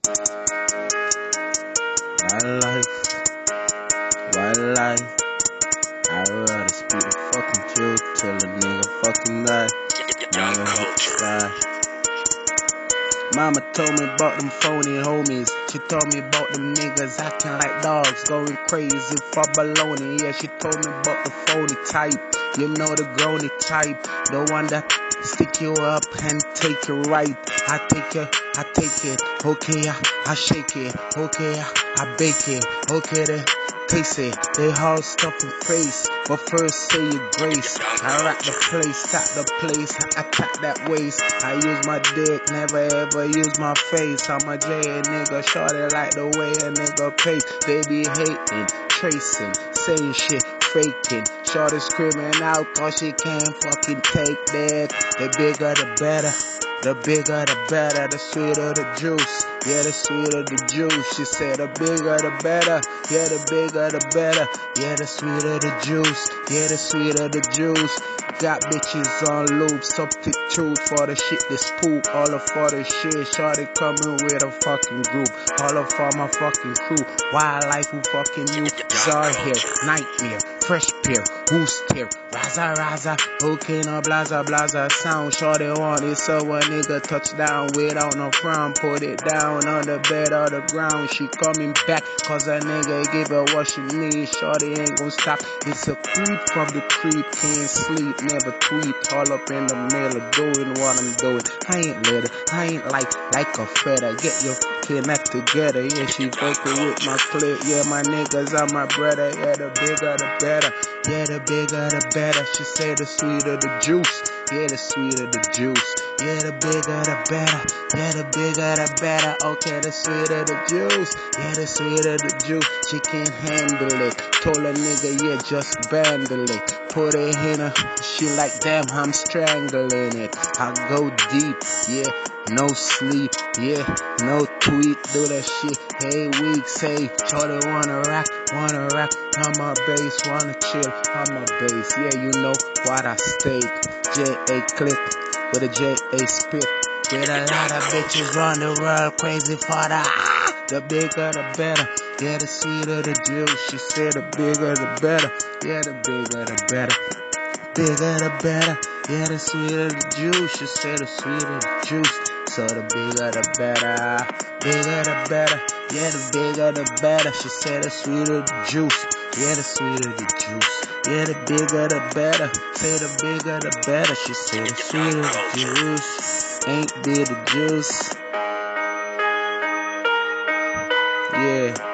Wildlife, wildlife. I'd rather speak the fucking truth till a nigga fucking die. Never hit the sky. Mama told me about them phony homies. She told me about them niggas acting like dogs, going crazy for baloney. Yeah, she told me about the phony type. You know the grony type, the one that stick you up and take you right. I take it, okay, I shake it, okay, I bake it, okay, then taste it. They all stuff in face, but first say your grace. I rock the place, tap the place, I attack that waist. I use my dick, never ever use my face. I'm a J nigga, shorty like the way a nigga pays. They be hating, tracing, saying shit, faking. Shorty screaming out cause she can't fucking take that. The bigger the better, the bigger the better, the sweeter the juice. Yeah, the sweeter the juice. She said the bigger the better. Yeah, the bigger the better. Yeah, the sweeter the juice. Yeah, the sweeter the juice. Got bitches on loop, substitute for the shit that's poop. All of for the shit, shorty coming with a fucking group. All of for my fucking crew. Wildlife who fucking you. Czar here, nightmare, fresh pair, who's here? Raza raza, okay no blaza blaza sound. Shorty want it, so a nigga touch down without no frown. Put it down on the bed or the ground. She coming back cause a nigga give her what she needs. Shorty ain't gon' stop. It's a creep from the creep, can't sleep, never tweet. All up in the middle, doing what I'm doing. I ain't little, I ain't like a feather. Get your fucking act together. Yeah, she fucking with my clip. Yeah, my niggas are my brother. Yeah, the bigger the better. Yeah, the bigger the better. She say the sweeter the juice. Yeah, the sweeter the juice. Yeah, the bigger the better. Yeah, the bigger the better. Okay, the sweeter the juice. Yeah, the sweeter the juice. She can't handle it. Told a nigga, yeah, just bandle it. Put it in her. She like, damn, I'm strangling it. I go deep, yeah. No sleep, yeah. No tweet, do that shit. Hey, week, say, shorty wanna rock on my bass, wanna chill on my bass. Yeah, you know what I state. J.A. click with a J.A. spit. Get a lot of bitches run the world crazy for the bigger the better. Yeah, the sweeter the juice. She said the bigger the better. Yeah, the bigger the better. Bigger the better. Yeah, the sweeter the juice. She said the sweeter the juice. So the bigger the better. Bigger the better. Yeah, the bigger the better. She said the sweeter the juice. Yeah, the sweeter the juice. Yeah, the bigger the better. Say the bigger the better. She said the sweeter the juice. Ain't big the juice. Yeah.